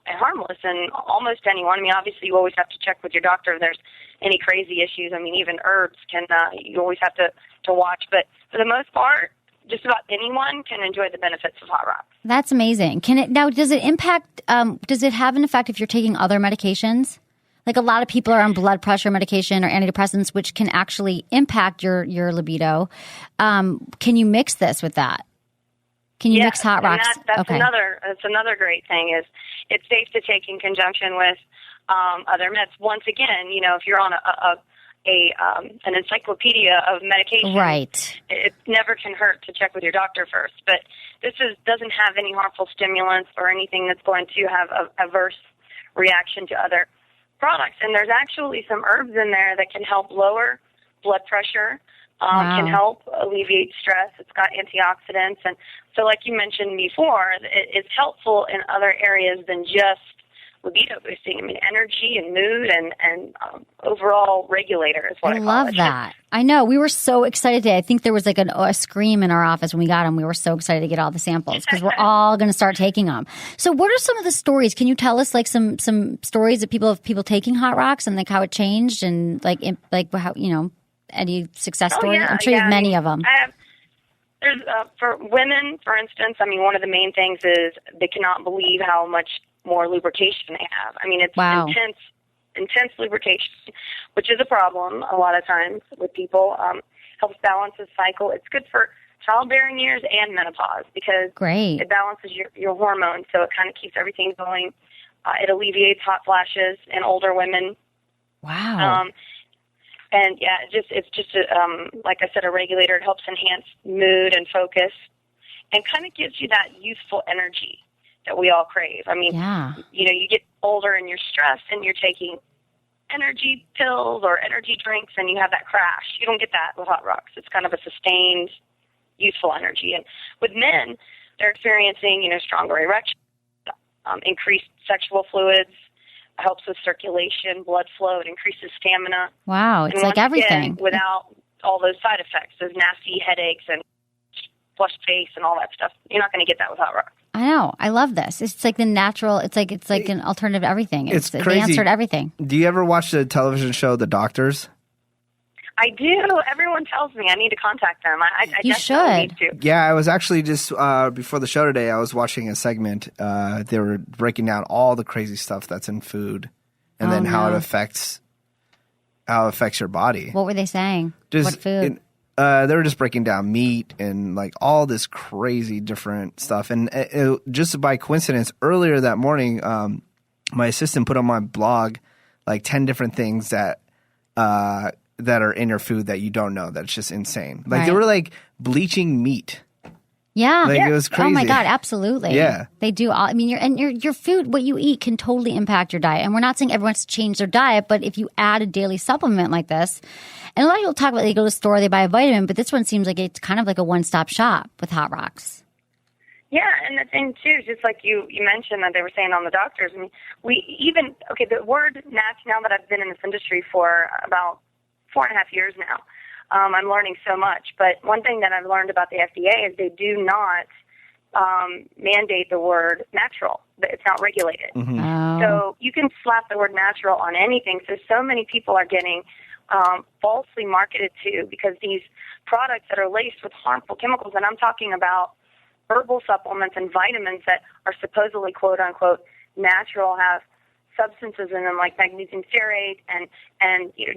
harmless. And almost anyone. I mean, obviously, you always have to check with your doctor if there's any crazy issues. I mean, even herbs can you always have to watch. But for the most part, just about anyone can enjoy the benefits of hot rocks. That's amazing. Does it impact, does it have an effect if you're taking other medications? Like a lot of people are on blood pressure medication or antidepressants, which can actually impact your libido. Can you mix this with that? Can you mix hot rocks? That's another great thing is it's safe to take in conjunction with other meds. Once again, if you're on an encyclopedia of medication, right, it never can hurt to check with your doctor first. But this doesn't have any harmful stimulants or anything that's going to have an adverse reaction to other products. And there's actually some herbs in there that can help lower blood pressure, can help alleviate stress. It's got antioxidants. And so like you mentioned before, it's helpful in other areas than just libido boosting. I mean, energy and mood and overall regulator is what I call it. I love that. I know. We were so excited today. I think there was like a scream in our office when we got them. We were so excited to get all the samples because we're all going to start taking them. So what are some of the stories? Can you tell us like some stories of people taking hot rocks and like how it changed and like how, any success stories? Yeah, I'm sure you have many of them. There's for women, for instance, I mean, one of the main things is they cannot believe how much more lubrication they have. I mean, it's intense lubrication, which is a problem a lot of times with people. Helps balance the cycle. It's good for childbearing years and menopause because it balances your hormones, so it kind of keeps everything going. It alleviates hot flashes in older women. Wow. And it's just like I said, a regulator. It helps enhance mood and focus, and kind of gives you that youthful energy that we all crave. I mean, you get older and you're stressed, and you're taking energy pills or energy drinks, and you have that crash. You don't get that with hot rocks. It's kind of a sustained, youthful energy. And with men, they're experiencing, stronger erections, increased sexual fluids. Helps with circulation, blood flow. It increases stamina. Wow, it's like everything. Without all those side effects, those nasty headaches and flushed face and all that stuff. You're not going to get that with hot rocks. I know. I love this. It's like the natural. It's like an alternative to everything. It's crazy. The answer to everything. Do you ever watch the television show The Doctors? I do. Everyone tells me I need to contact them. I you should. Need to. Yeah, I was actually just before the show today. I was watching a segment. They were breaking down all the crazy stuff that's in food, and then how it affects your body. What were they saying? What food? They were just breaking down meat and like all this crazy different stuff. And just by coincidence, earlier that morning, my assistant put on my blog like 10 different things that are in your food that you don't know. That's just insane. Like they were like bleaching meat. Yeah. Like it was crazy. Oh my God, absolutely. Yeah. They do. I mean, your food, what you eat can totally impact your diet. And we're not saying everyone has to change their diet, but if you add a daily supplement like this, and a lot of people talk about they go to the store, they buy a vitamin, but this one seems like it's kind of like a one-stop shop with hot rocks. Yeah, and the thing too, just like you mentioned that they were saying on the Doctors, I mean, the word natch, now that I've been in this industry for about 4.5 years now, I'm learning so much. But one thing that I've learned about the FDA is they do not mandate the word natural. It's not regulated. Mm-hmm. Oh. So you can slap the word natural on anything. So many people are getting falsely marketed to because these products that are laced with harmful chemicals, and I'm talking about herbal supplements and vitamins that are supposedly quote-unquote natural, have substances in them like magnesium stearate and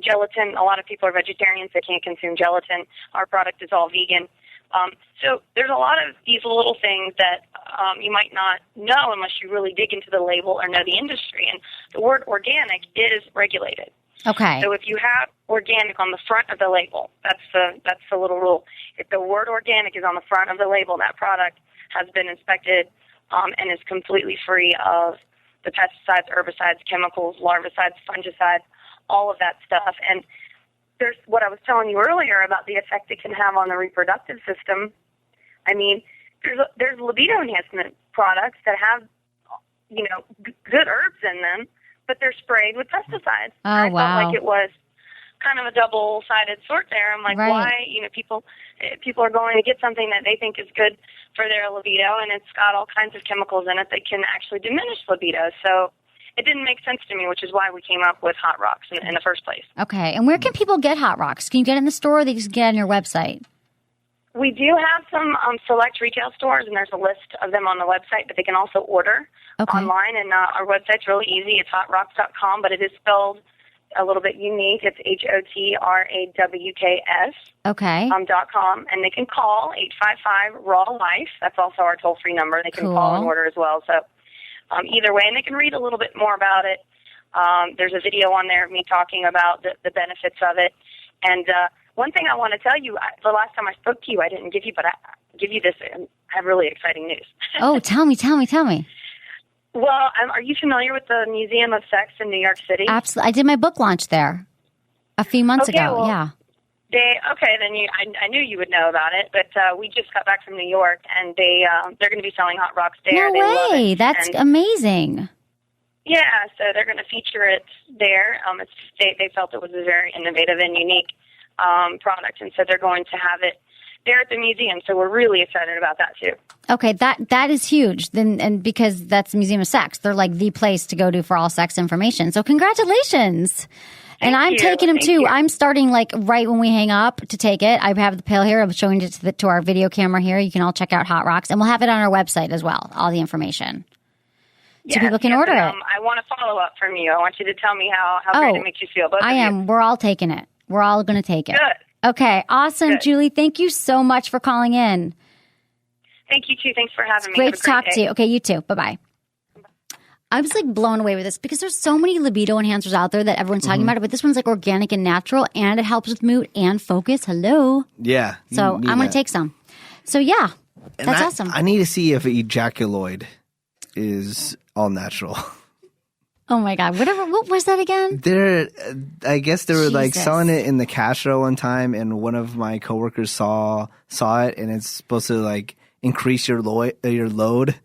gelatin. A lot of people are vegetarians; they can't consume gelatin. Our product is all vegan. So there's a lot of these little things that you might not know unless you really dig into the label or know the industry. And the word organic is regulated. Okay. So if you have organic on the front of the label, that's the little rule. If the word organic is on the front of the label, that product has been inspected and is completely free of the pesticides, herbicides, chemicals, larvicides, fungicides, all of that stuff. And there's what I was telling you earlier about the effect it can have on the reproductive system. I mean, there's libido enhancement products that have, good herbs in them, but they're sprayed with pesticides. Oh, I felt like it was kind of a double-sided sword there. I'm like, why? People are going to get something that they think is good for their libido, and it's got all kinds of chemicals in it that can actually diminish libido. So it didn't make sense to me, which is why we came up with hot rocks in the first place. Okay. And where can people get hot rocks? Can you get in the store or they just get on your website? We do have some select retail stores, and there's a list of them on the website, but they can also order online, and our website's really easy. It's hotrocks.com, but it is spelled a little bit unique. It's HOTRAWKS. Okay. .com, and they can call 855-RAW-LIFE. That's also our toll-free number. They can call and order as well. So either way, and they can read a little bit more about it. There's a video on there of me talking about the benefits of it. And one thing I want to tell you, the last time I spoke to you, I didn't give you, but I give you this. I have really exciting news. Oh, tell me. Well, are you familiar with the Museum of Sex in New York City? Absolutely. I did my book launch there a few months ago. Well, yeah. Then I knew you would know about it, but we just got back from New York, and they're going to be selling Hot Rocks there. No way! That's amazing. Yeah, so they're going to feature it there. They felt it was a very innovative and unique product, and so they're going to have it there at the museum. So we're really excited about that too. Okay, that is huge. Then, and because that's the Museum of Sex, they're like the place to go to for all sex information. So congratulations. And I'm taking them too. I'm starting like right when we hang up to take it. I have the pill here. I'm showing it to our video camera here. You can all check out Hot Rocks, and we'll have it on our website as well. All the information, so people can order it. I want to follow up from you. I want you to tell me how great it makes you feel. I am. We're all taking it. We're all going to take it. Good. Okay. Awesome, Good. Julie. Thank you so much for calling in. Thank you too. Thanks for having me. Great to talk to you. Okay, you too. Bye-bye. I was like blown away with this because there's so many libido enhancers out there that everyone's talking about it, but this one's like organic and natural, and it helps with mood and focus. Hello. Yeah. So I'm going to take some. So yeah, that's awesome. I need to see if ejaculoid is all natural. Oh my God. What was that again? I guess they were like selling it in the Castro one time, and one of my coworkers saw it, and it's supposed to like increase your load.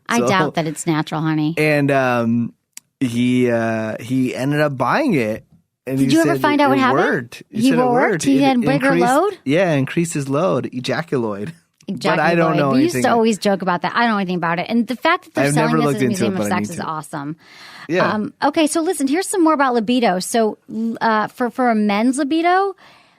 I doubt that it's natural, honey. And he ended up buying it. And did you ever find out what happened? He worked. He had bigger load. Yeah, increased his load. Ejaculoid. But I don't know. We used to always joke about that. I don't know anything about it. And the fact that they're selling this at the Museum of Sex is awesome. Yeah. Okay, so listen. Here's some more about libido. So for a men's libido,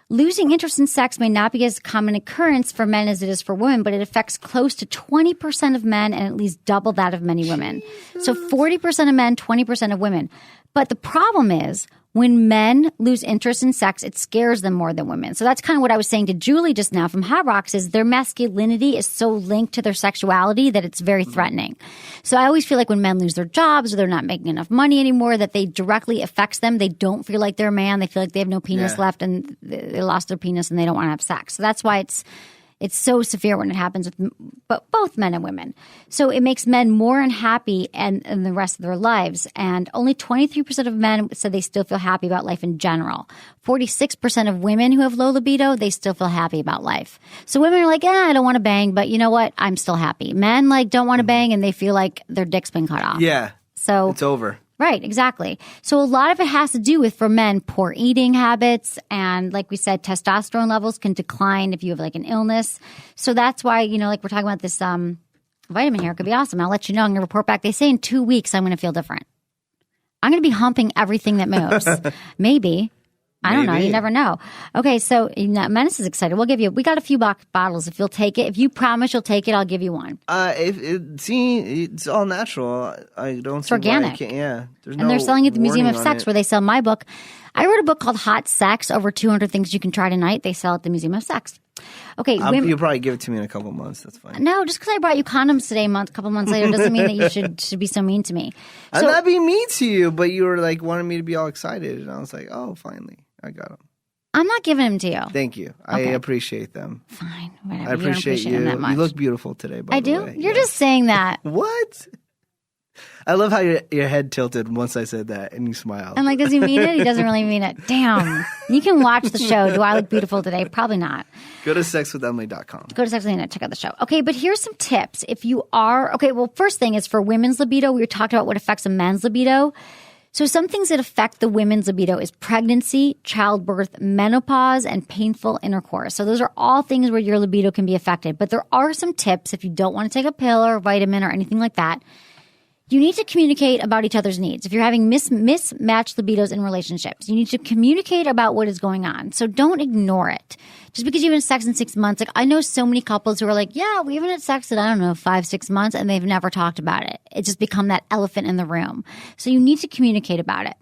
losing interest in sex may not be as common occurrence for men as it is for women, but it affects close to 20% of men and at least double that of many women. So 40% of men, 20% of women. But the problem is when men lose interest in sex, it scares them more than women. So that's kind of what I was saying to Julie just now from Hot Rocks is their masculinity is so linked to their sexuality that it's very threatening. So I always feel like when men lose their jobs or they're not making enough money anymore, that they directly affects them. They don't feel like they're a man. They feel like they have no penis left and they lost their penis and they don't want to have sex. So that's why it's so severe when it happens with both men and women. So it makes men more unhappy and the rest of their lives. And only 23% of men said they still feel happy about life in general. 46% of women who have low libido, they still feel happy about life. So women are like, I don't want to bang, but you know what? I'm still happy. Men like don't want to bang and they feel like their dick's been cut off. Yeah. So it's over. Right, exactly. So a lot of it has to do with, for men, poor eating habits. And like we said, testosterone levels can decline if you have like an illness. So that's why, like we're talking about this vitamin here. It could be awesome. I'll let you know. I'm going to report back. They say in 2 weeks, I'm going to feel different. I'm going to be humping everything that moves. Maybe. I don't know. You never know. Okay, so Menace is excited. We got a few bottles. If you'll take it, if you promise you'll take it, I'll give you one. It's all natural. I don't. It's organic. Yeah, and they're selling it at the Museum of Sex, where they sell my book. I wrote a book called Hot Sex: Over 200 Things You Can Try Tonight. They sell it at the Museum of Sex. Okay, you'll probably give it to me in a couple months. That's fine. No, just because I brought you condoms today, a couple months later, doesn't mean that you should be so mean to me. I'm not being mean to you, but you were like wanting me to be all excited, and I was like, oh, finally. I got them. I'm not giving them to you. Thank you. Okay. I appreciate them. Fine. Whatever. I appreciate you. Them that much. You look beautiful today, by the way. I do? You're just saying that. What? I love how your head tilted once I said that and you smiled. I'm like, does he mean it? He doesn't really mean it. Damn. You can watch the show. Do I look beautiful today? Probably not. Go to sexwithemily.com. Go to sexwithemily.com. Check out the show. Okay, but here's some tips. If you are, first thing is for women's libido, we were talking about what affects a man's libido. So some things that affect the women's libido is pregnancy, childbirth, menopause, and painful intercourse. So those are all things where your libido can be affected. But there are some tips if you don't want to take a pill or a vitamin or anything like that. You need to communicate about each other's needs. If you're having mismatched libidos in relationships, you need to communicate about what is going on. So don't ignore it. Just because you've been sex in 6 months, like I know so many couples who are like, yeah, we haven't had sex in, 5-6 months, and they've never talked about it. It's just become that elephant in the room. So you need to communicate about it.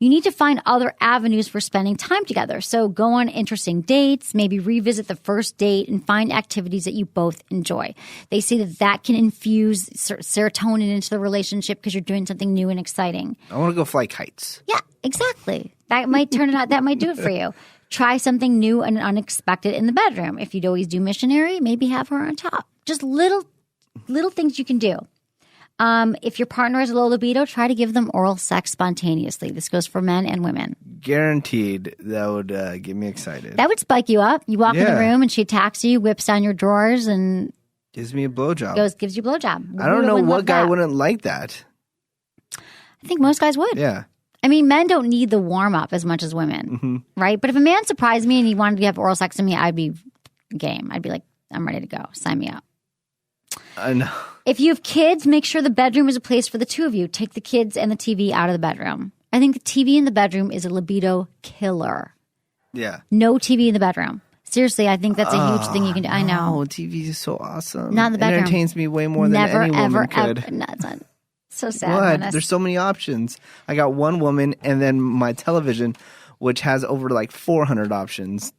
You need to find other avenues for spending time together. So go on interesting dates, maybe revisit the first date and find activities that you both enjoy. They say that can infuse serotonin into the relationship because you're doing something new and exciting. I want to go fly kites. Yeah, exactly. That might turn it out. That might do it for you. Try something new and unexpected in the bedroom. If you'd always do missionary, maybe have her on top. Just little things you can do. If your partner has a low libido, try to give them oral sex spontaneously. This goes for men and women. Guaranteed that would get me excited. That would spike you up. You walk in the room and she attacks you, whips down your drawers, and gives me a blowjob. Gives you a blowjob. I don't know what guy wouldn't like that. I think most guys would. Yeah. I mean, men don't need the warm up as much as women, right? But if a man surprised me and he wanted to have oral sex with me, I'd be game. I'd be like, I'm ready to go. Sign me up. I know. If you have kids, make sure the bedroom is a place for the two of you. Take the kids and the TV out of the bedroom. I think the TV in the bedroom is a libido killer. Yeah. No TV in the bedroom. Seriously, I think that's a huge thing you can do. I know. TV is so awesome. Not in the bedroom. It entertains me way more than any woman could. Ever. No, it's not. So sad. What? There's so many options. I got one woman and then my television, which has over like 400 options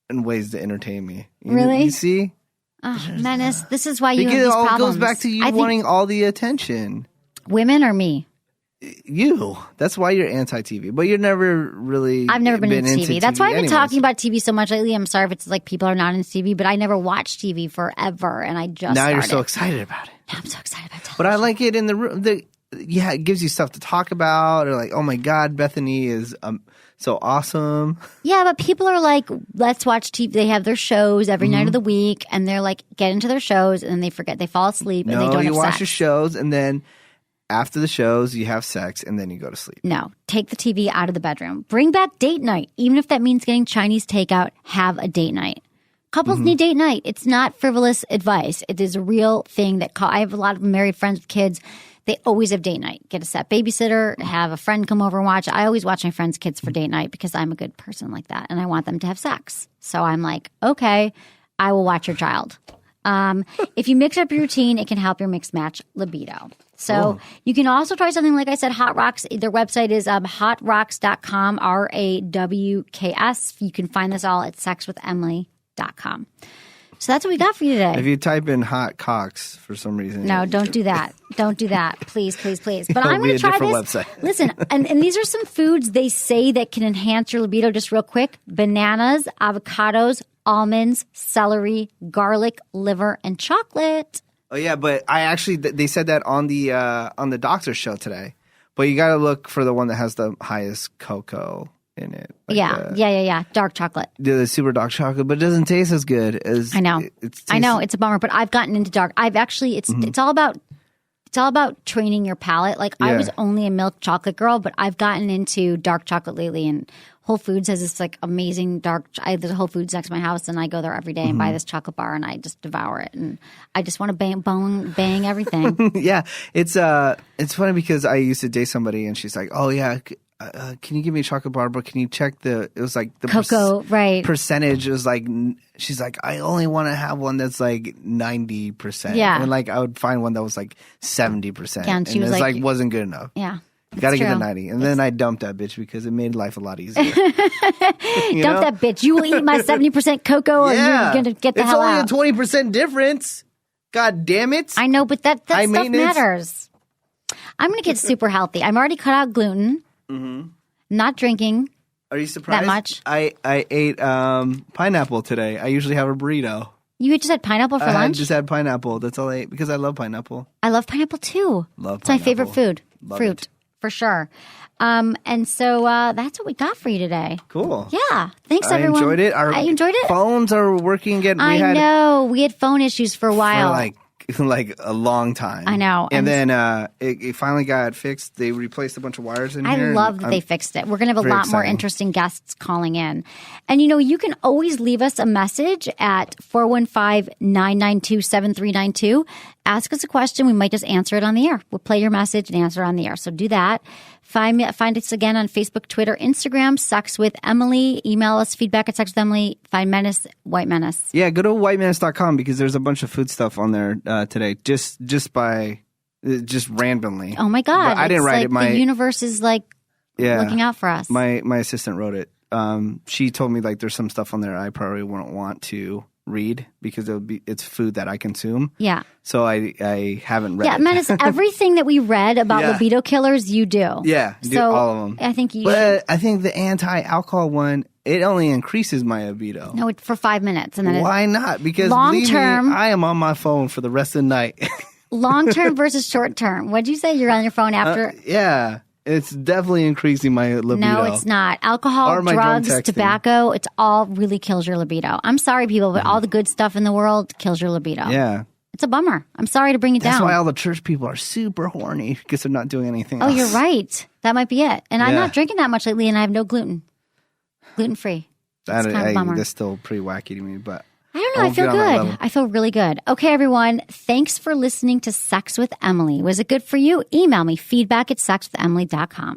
and ways to entertain me. Really? You see? Oh, Menace, this is why you because have these it all problems. goes back to you wanting all the attention. Women or me? You. That's why you're anti-TV. But you're never really I've never been into TV. That's why I've been anyways. talking about TV so much lately. I'm sorry if it's like people are not into TV, but I never watched TV forever, and I just Now started. you're so excited about it. Now I'm so excited about television. But I like it in the room. It gives you stuff to talk about. Or like, oh my God, Bethany is so awesome. Yeah, but people are like, let's watch TV. They have their shows every night of the week, and they're like, get into their shows, and then they forget. They fall asleep, and they don't have you watch sex. your shows, and then after the shows, you have sex, and then you go to sleep. No, take the TV out of the bedroom. Bring back date night. Even if that means getting Chinese takeout, have a date night. Couples need date night. It's not frivolous advice. It is a real thing that I have a lot of married friends with kids. They always have date night. Get a set babysitter, have a friend come over and watch. I always watch my friends' kids for date night because I'm a good person like that, and I want them to have sex. So I'm like, okay, I will watch your child. If you mix up your routine, it can help your mix match libido. So you can also try something, like I said, Hot Rocks. Their website is hotrocks.com, RAWKS. You can find this all at sexwithemily.com. So that's what we got for you today. If you type in hot cocks for some reason. No, don't do that. Don't do that. Please, please, please. But I'm going to try this. Website. Listen, and these are some foods they say that can enhance your libido just real quick. Bananas, avocados, almonds, celery, garlic, liver, and chocolate. Oh, yeah, but they said that on the doctor's show today. But you got to look for the one that has the highest cocoa in it. Like yeah. Dark chocolate. The super dark chocolate, but it doesn't taste as good as I know. I know it's a bummer, but I've gotten into dark. I've actually it's all about training your palate. Like I was only a milk chocolate girl, but I've gotten into dark chocolate lately, and Whole Foods has this like amazing dark. There's a Whole Foods next to my house, and I go there every day and buy this chocolate bar, and I just devour it, and I just want to bang everything. Yeah, it's funny because I used to date somebody, and she's like, "Oh yeah, can you give me a chocolate bar? But can you check it was like the cocoa percentage? It was like she's like, I only want to have one that's like 90%. Yeah, and like I would find one that was like 70%. Yeah, and she was like, wasn't good enough. Yeah. Got to get the 90. And then I dumped that bitch because it made life a lot easier. Dump that bitch. You will eat my 70% cocoa or you're going to get the hell out. It's only a 20% difference. God damn it. I know, but that stuff matters. I'm going to get super healthy. I'm already cut out gluten. Mm-hmm. Not drinking. Are you surprised? That much? I ate pineapple today. I usually have a burrito. You just had pineapple for lunch? I just had pineapple. That's all I ate because I love pineapple. I love pineapple too. It's my favorite food. Fruit. It. For sure. And so that's what we got for you today. Cool. Yeah. Thanks, everyone. I enjoyed it. I enjoyed it. Phones are working again. I know. We had phone issues for a while. For like like a long time. I know. And then it finally got fixed. They replaced a bunch of wires in here. I love that they fixed it. We're going to have a lot more interesting guests calling in. And, you can always leave us a message at 415-992-7392. Ask us a question. We might just answer it on the air. We'll play your message and answer it on the air. So do that. Find us again on Facebook, Twitter, Instagram, Sex with Emily. Email us feedback at Sex with Emily. Find Menace, White Menace. Yeah, go to whitemenace.com because there's a bunch of food stuff on there today. Just randomly. Oh my God! But I didn't write it. The universe is looking out for us. My assistant wrote it. She told me there's some stuff on there I probably wouldn't want to read because it's food that I consume. Yeah. So I haven't read it. Yeah, Menace, everything that we read about libido killers, you do. Yeah, all of them. I think you should. I think the anti-alcohol one, it only increases my libido. No, for 5 minutes. And then why not? Because long term, I am on my phone for the rest of the night. Long term versus short term. What'd you say? You're on your phone after? Yeah. It's definitely increasing my libido. No, it's not. Alcohol, drugs, tobacco, it's all really kills your libido. I'm sorry, people, but all the good stuff in the world kills your libido. Yeah. It's a bummer. I'm sorry to bring it down. That's why all the church people are super horny because they're not doing anything else. Oh, you're right. That might be it. And I'm not drinking that much lately, and I have no gluten. Gluten-free. That's kind of a bummer. That's still pretty wacky to me, but... I don't know. I feel good. I feel really good. Okay, everyone. Thanks for listening to Sex with Emily. Was it good for you? Email me feedback at sexwithemily.com.